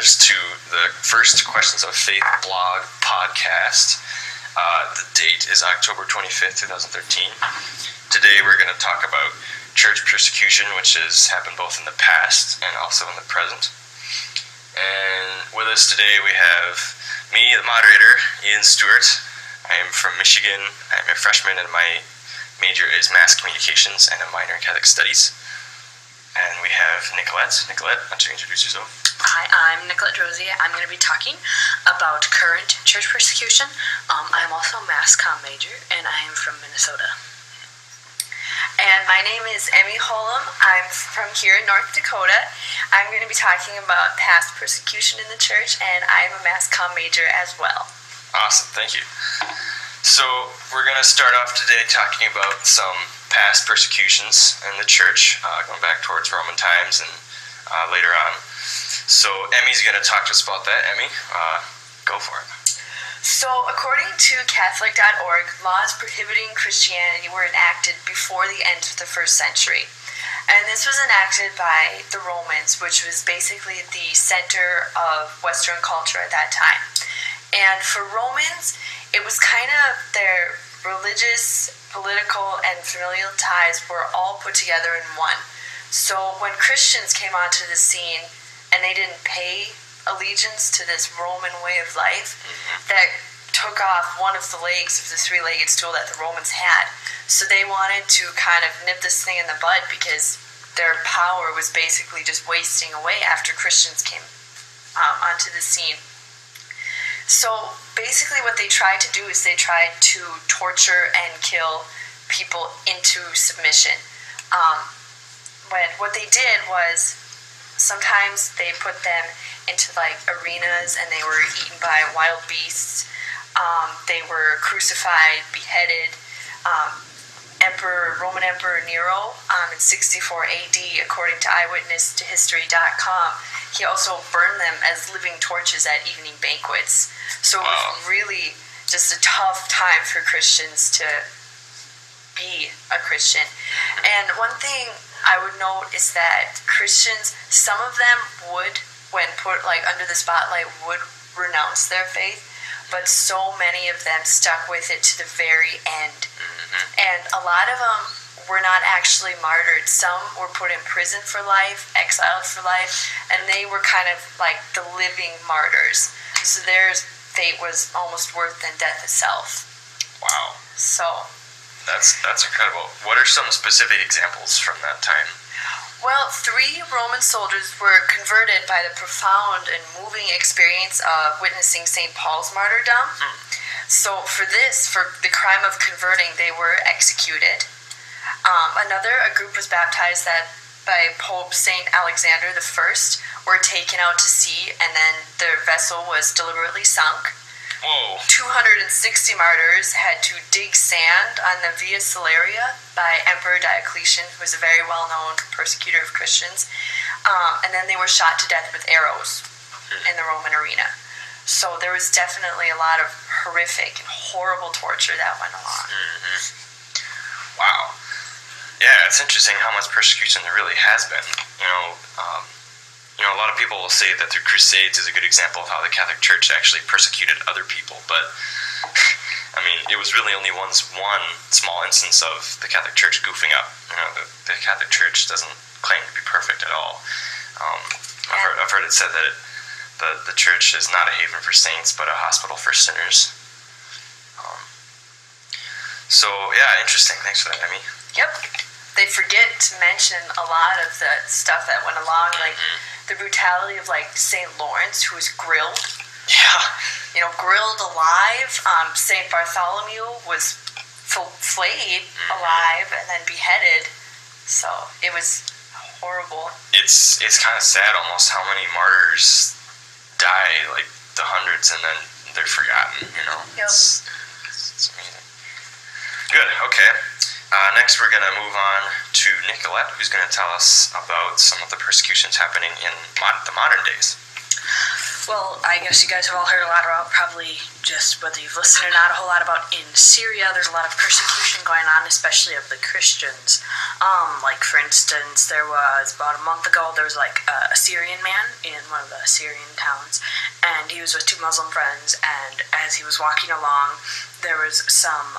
listeners to the first Questions of Faith blog podcast. The date is October 25th, 2013. Today we're going to talk about church persecution, which has happened both in the past and also in the present. And with us today we have me, the moderator, Ian Stewart. I am from Michigan. I'm a freshman and my major is mass communications and a minor in Catholic studies. And we have Nicolette. Nicolette, why don't you introduce yourself? Hi, I'm Nicolette Drosy. I'm going to be talking about current church persecution. I'm also a mass comm major, and I am from Minnesota. And my name is Emmy Holum. I'm from here in North Dakota. I'm going to be talking about past persecution in the church, and I'm a mass comm major as well. Awesome, thank you. So we're going to start off today talking about some past persecutions in the church, going back towards Roman times and later on. So Emmy's going to talk to us about that. Emmy, go for it. So according to Catholic.org, laws prohibiting Christianity were enacted before the end of the first century. And this was enacted by the Romans, which was basically the center of Western culture at that time. And for Romans, it was kind of their religious, political, and familial ties were all put together in one. So when Christians came onto the scene and they didn't pay allegiance to this Roman way of life, that took off one of the legs of the three-legged stool that the Romans had. So they wanted to kind of nip this thing in the bud because their power was basically just wasting away after Christians came onto the scene. So basically what they tried to do is they tried to torture and kill people into submission. What they did was sometimes they put them into like arenas and they were eaten by wild beasts. They were crucified, beheaded. Roman Emperor Nero in 64 AD, according to eyewitnesstohistory.com, he also burned them as living torches at evening banquets. So it was really just a tough time for Christians to be a Christian. And one thing I would note is that Christians, some of them would, when put like under the spotlight, would renounce their faith, but so many of them stuck with it to the very end. And a lot of them were not actually martyred. Some were put in prison for life, exiled for life, and they were kind of like the living martyrs. So their fate was almost worse than death itself. Wow. So That's incredible. What are some specific examples from that time? Well, 3 Roman soldiers were converted by the profound and moving experience of witnessing St. Paul's martyrdom. So for the crime of converting, they were executed. A group was baptized by Pope St. Alexander I, were taken out to sea, and then their vessel was deliberately sunk. Whoa. 260 martyrs had to dig sand on the Via Salaria by Emperor Diocletian, who was a very well-known persecutor of Christians. And then they were shot to death with arrows in the Roman arena. So there was definitely a lot of horrific and horrible torture that went along. Wow. Yeah, it's interesting how much persecution there really has been. A lot of people will say that the Crusades is a good example of how the Catholic Church actually persecuted other people, but I mean, it was really only one small instance of the Catholic Church goofing up. The Catholic Church doesn't claim to be perfect at all. I've heard it said that the Church is not a haven for saints, but a hospital for sinners. So yeah, interesting. Thanks for that, Emmy. Yep. They forget to mention a lot of the stuff that went along, like the brutality of like St. Lawrence, who was grilled. Yeah. Grilled alive. St. Bartholomew was flayed alive and then beheaded. So it was horrible. It's kind of sad almost how many martyrs die, like the hundreds, and then they're forgotten, Yep. It's amazing. Good, okay. Next we're going to move on to Nicolette, who's going to tell us about some of the persecutions happening in the modern days. Well, I guess you guys have all heard a lot about, probably just whether you've listened or not, a whole lot about in Syria. There's a lot of persecution going on, especially of the Christians. Like, for instance, there was about a month ago, there was like a Syrian man in one of the Syrian towns, and he was with two Muslim friends, and as he was walking along, there was some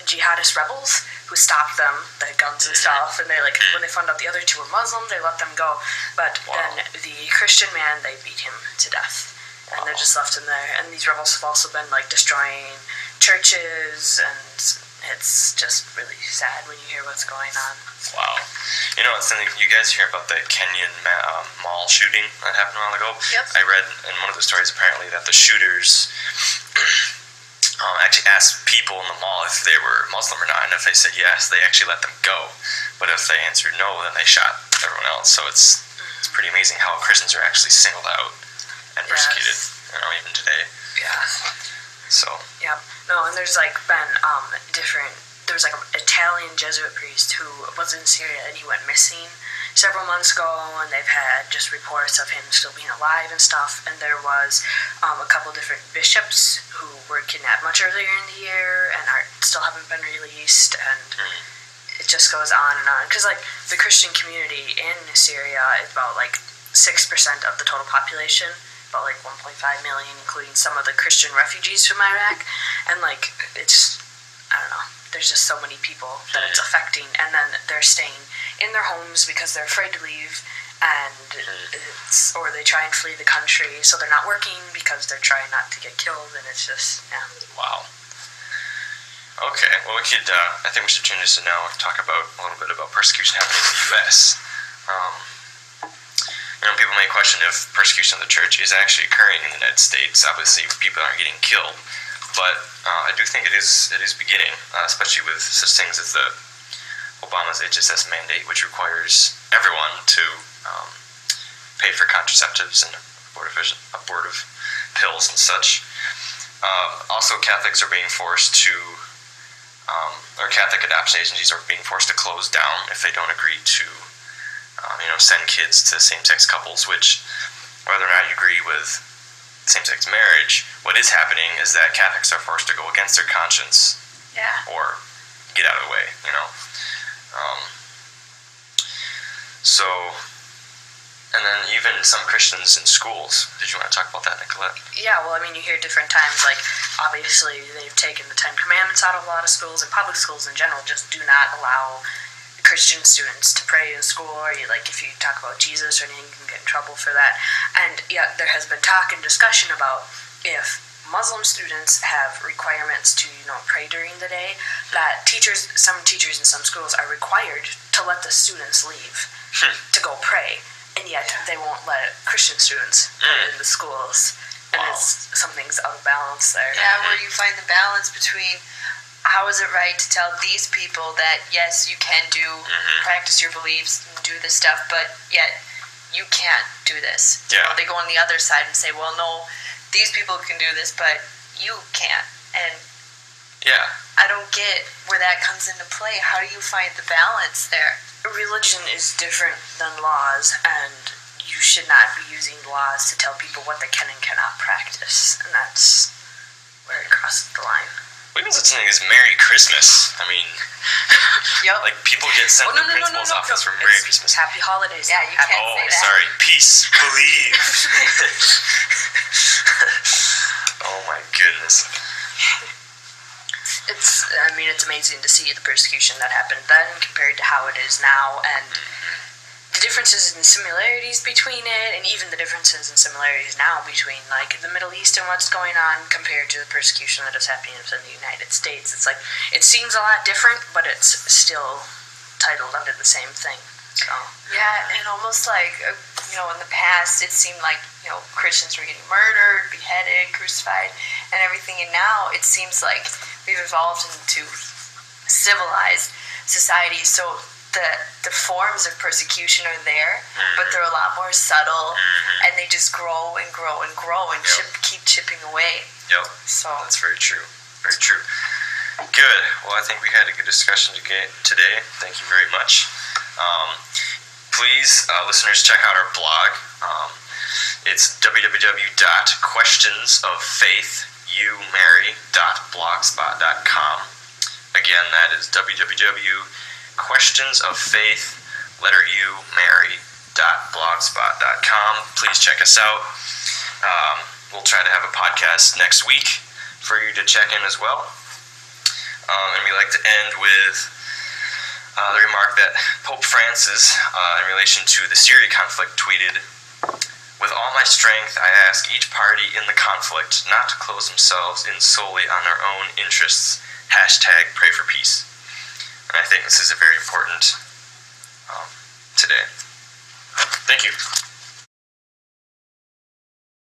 jihadist rebels who stopped them, they had guns and stuff, and they when they found out the other two were Muslim, they let them go. But then the Christian man, they beat him to death, and they just left him there. And these rebels have also been like destroying churches, and it's just really sad when you hear what's going on. Wow. You know, it's something you guys hear about the Kenyan mall shooting that happened a while ago? Yep. I read in one of the stories apparently that the shooters actually asked people in the mall if they were Muslim or not, and if they said yes, they actually let them go. But if they answered no, then they shot everyone else. So it's pretty amazing how Christians are actually singled out and persecuted, you know, even today. Yeah. So. Yeah. No, and there's like been different. There was like an Italian Jesuit priest who was in Syria and he went missing several months ago, and they've had just reports of him still being alive and stuff. And there was a couple different bishops who were kidnapped much earlier in the year and still haven't been released, and it just goes on and on. Because like the Christian community in Syria is about like 6% of the total population, about like 1.5 million, including some of the Christian refugees from Iraq, and like it's, I don't know, there's just so many people that it's affecting, and then they're staying in their homes because they're afraid to leave, and or they try and flee the country, so they're not working because they're trying not to get killed, and it's just, yeah. Wow. Okay, well, we could, I think we should change this to now and talk about a little bit about persecution happening in the U.S. You know, people may question if persecution of the church is actually occurring in the United States. Obviously, people aren't getting killed, but I do think it is beginning, especially with such things as the Obama's HSS mandate, which requires everyone to pay for contraceptives and abortive pills and such. Also, Catholics are being forced to, or Catholic adoption agencies are being forced to close down if they don't agree to, send kids to same-sex couples, which, whether or not you agree with same-sex marriage, what is happening is that Catholics are forced to go against their conscience, or get out of the way, you know. And then even some Christians in schools. Did you want to talk about that, Nicolette? Yeah, well, I mean, you hear different times, like, obviously they've taken the Ten Commandments out of a lot of schools, and public schools in general just do not allow Christian students to pray in school, or if you talk about Jesus or anything, you can get in trouble for that. And yeah, there has been talk and discussion about if Muslim students have requirements to, pray during the day, that some teachers in some schools are required to let the students leave to go pray, and yet they won't let Christian students in the schools. And something's out of balance there. Yeah, where you find the balance between how is it right to tell these people that, yes, you can practice your beliefs and do this stuff, but yet you can't do this. Yeah. They go on the other side and say, well, no, these people can do this, but you can't. And I don't get where that comes into play. How do you find the balance there? Religion is different than laws, and you should not be using laws to tell people what they can and cannot practice, and that's where it crosses the line. What even such thing as Merry Christmas? I mean, Yep. like people get sent to the principal's office for Merry Christmas. Happy holidays. Yeah, you can't say that. Sorry. Peace. Believe. Oh my goodness. It's amazing to see the persecution that happened then compared to how it is now, and the differences and similarities between it, and even the differences and similarities now between the Middle East and what's going on compared to the persecution that is happening in the United States. It's like it seems a lot different, but it's still titled under the same thing. So yeah, and almost like in the past it seemed like Christians were getting murdered, beheaded, crucified, and everything, and now it seems like we've evolved into civilized society. So the forms of persecution are there, but they're a lot more subtle, and they just grow and grow and grow and keep chipping away. Yep. So that's very true. Very true. Good. Well, I think we had a good discussion today. Thank you very much. Please, listeners, check out our blog. It's www.questionsoffaithyoumary.blogspot.com. Again, Again, that is www.questionsoffaith.blogspot.com. Please check us out. We'll try to have a podcast next week for you to check in as well. And we like to end with the remark that Pope Francis, in relation to the Syria conflict, tweeted, "With all my strength, I ask each party in the conflict not to close themselves in solely on their own interests. #pray for peace." And I think this is a very important today. Thank you.